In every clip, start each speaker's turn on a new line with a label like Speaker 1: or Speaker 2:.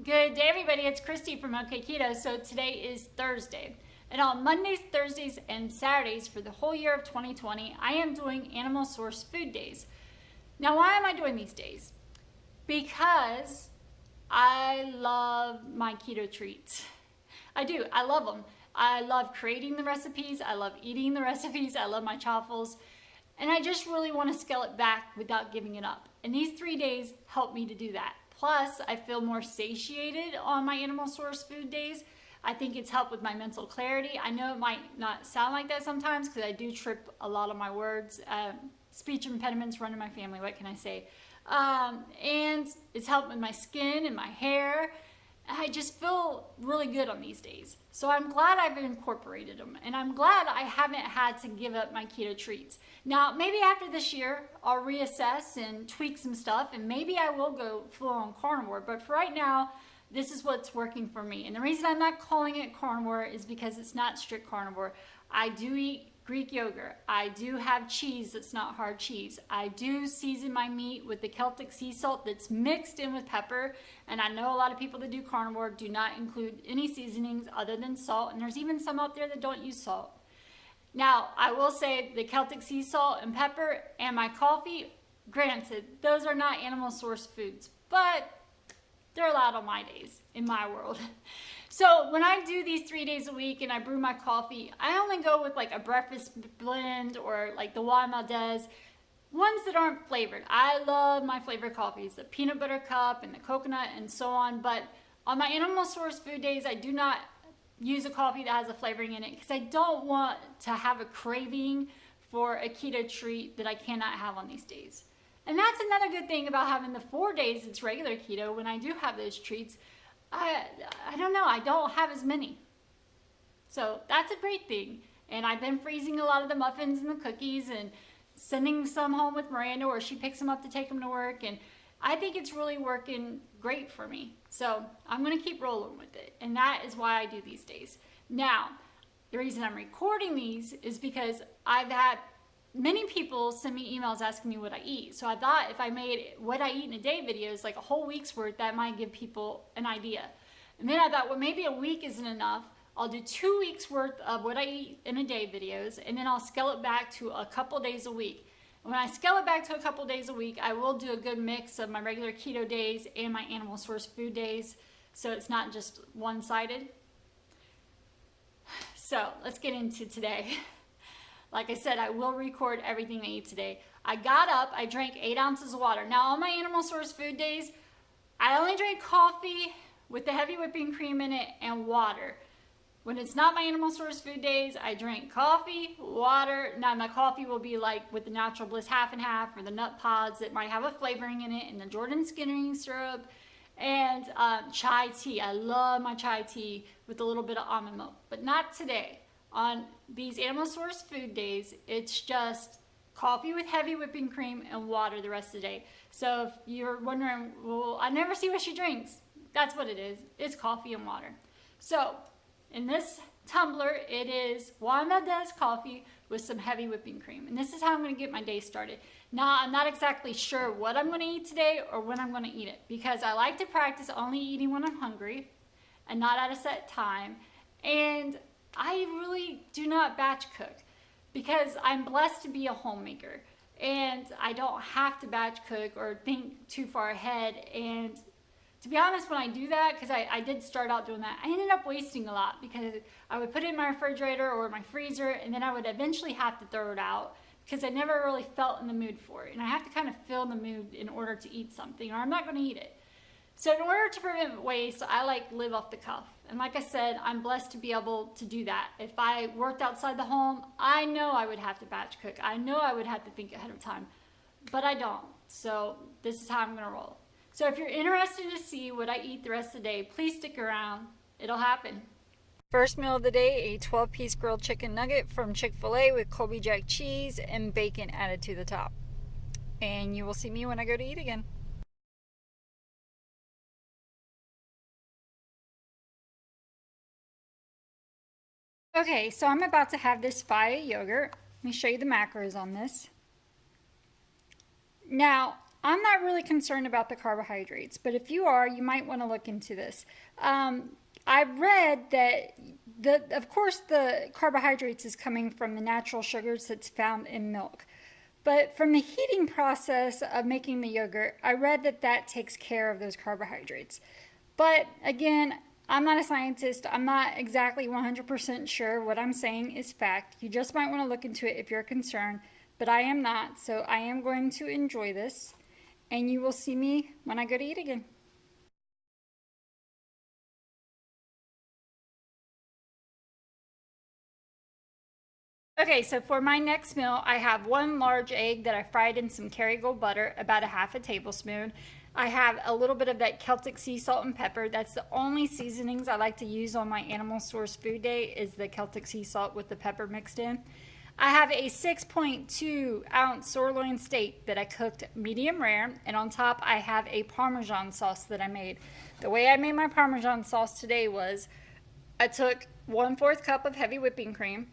Speaker 1: Good day, everybody. It's Kristy from Okketoh. So today is Thursday. And on Mondays, Thursdays, and Saturdays for the whole year of 2020, I am doing animal source food days. Now, why am I doing these days? Because I love my keto treats. I do. I love them. I love creating the recipes. I love eating the recipes. I love my chaffles. And I just really want to scale it back without giving it up. And these 3 days help me to do that. Plus, I feel more satiated on my animal source food days. I think it's helped with my mental clarity. I know it might not sound like that sometimes because I do trip a lot of my words. Speech impediments run in my family, what can I say? And it's helped with my skin and my hair. I just feel really good on these days. So I'm glad I've incorporated them, and I'm glad I haven't had to give up my keto treats. Now, maybe after this year, I'll reassess and tweak some stuff, and maybe I will go full on carnivore. But for right now, this is what's working for me. And the reason I'm not calling it carnivore is because it's not strict carnivore. I do eat Greek yogurt. I do have cheese that's not hard cheese. I do season my meat with the Celtic sea salt that's mixed in with pepper. And I know a lot of people that do carnivore do not include any seasonings other than salt. And there's even some out there that don't use salt. Now, I will say the Celtic sea salt and pepper and my coffee, granted, those are not animal source foods, but they're allowed on my days in my world. So when I do these 3 days a week and I brew my coffee, I only go with like a breakfast blend or like the Juan Valdez, ones that aren't flavored. I love my flavored coffees, the peanut butter cup and the coconut and so on. But on my animal source food days, I do not use a coffee that has a flavoring in it because I don't want to have a craving for a keto treat that I cannot have on these days. And that's another good thing about having the 4 days it's regular keto. When I do have those treats, I don't know, I don't have as many. So that's a great thing. And I've been freezing a lot of the muffins and the cookies and sending some home with Miranda, or she picks them up to take them to work. And I think it's really working great for me. So I'm going to keep rolling with it. And that is why I do these days. Now, the reason I'm recording these is because I've had many people send me emails asking me what I eat. So I thought if I made what I eat in a day videos, like a whole week's worth, that might give people an idea. And then I thought, well, maybe a week isn't enough. I'll do 2 weeks worth of what I eat in a day videos, and then I'll scale it back to a couple days a week. And when I scale it back to a couple days a week, I will do a good mix of my regular keto days and my animal source food days, so it's not just one-sided. So let's get into today. Like I said, I will record everything I eat today. I got up, I drank 8 ounces of water. Now on my animal source food days, I only drink coffee with the heavy whipping cream in it and water. When it's not my animal source food days, I drink coffee, water. Now my coffee will be like with the Natural Bliss half and half or the nut pods that might have a flavoring in it, and the Jordan Skinnering syrup, and chai tea. I love my chai tea with a little bit of almond milk, but not today. On these animal source food days, it's just coffee with heavy whipping cream and water the rest of the day. So if you're wondering, well, I never see what she drinks. That's what it is. It's coffee and water. So in this tumbler, it is Juan Valdez coffee with some heavy whipping cream. And this is how I'm going to get my day started. Now, I'm not exactly sure what I'm going to eat today or when I'm going to eat it, because I like to practice only eating when I'm hungry and not at a set time. And I really do not batch cook because I'm blessed to be a homemaker, and I don't have to batch cook or think too far ahead. And to be honest, when I do that, because I did start out doing that, I ended up wasting a lot because I would put it in my refrigerator or my freezer, and then I would eventually have to throw it out because I never really felt in the mood for it. And I have to kind of feel in the mood in order to eat something, or I'm not going to eat it. So in order to prevent waste, I like live off the cuff. And like I said, I'm blessed to be able to do that. If I worked outside the home, I know I would have to batch cook. I know I would have to think ahead of time, but I don't. So this is how I'm going to roll. So if you're interested to see what I eat the rest of the day, please stick around. It'll happen. First meal of the day, a 12-piece grilled chicken nugget from Chick-fil-A with Colby Jack cheese and bacon added to the top. And you will see me when I go to eat again. Okay, so I'm about to have this fire yogurt. Let me show you the macros on this. Now, I'm not really concerned about the carbohydrates, but if you are, you might want to look into this. I read that of course, the carbohydrates is coming from the natural sugars that's found in milk. But from the heating process of making the yogurt, I read that that takes care of those carbohydrates. But again, I'm not a scientist. I'm not exactly 100% sure. What I'm saying is fact. You just might want to look into it if you're concerned, but I am not. So I am going to enjoy this, and you will see me when I go to eat again. Okay, so for my next meal, I have one large egg that I fried in some Kerrygold butter, about a half a tablespoon. I have a little bit of that Celtic sea salt and pepper. That's the only seasonings I like to use on my animal source food day is the Celtic sea salt with the pepper mixed in. I have a 6.2-ounce sirloin steak that I cooked medium rare, and on top I have a Parmesan sauce that I made. The way I made my Parmesan sauce today was I took 1/4 cup of heavy whipping cream,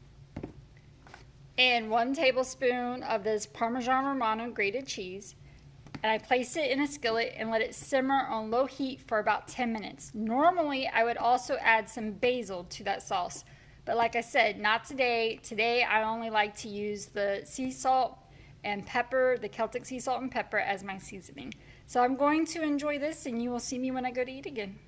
Speaker 1: and 1 tablespoon of this Parmesan Romano grated cheese, and I placed it in a skillet and let it simmer on low heat for about 10 minutes. Normally, I would also add some basil to that sauce, but like I said, not today. Today, I only like to use the sea salt and pepper, the Celtic sea salt and pepper as my seasoning. So I'm going to enjoy this, and you will see me when I go to eat again.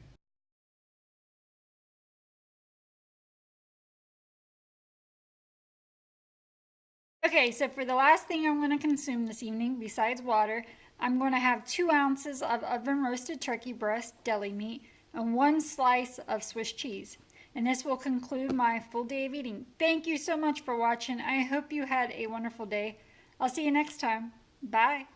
Speaker 1: Okay, so for the last thing I'm going to consume this evening, besides water, I'm going to have 2 ounces of oven roasted turkey breast deli meat and 1 slice of Swiss cheese. And this will conclude my full day of eating. Thank you so much for watching. I hope you had a wonderful day. I'll see you next time. Bye.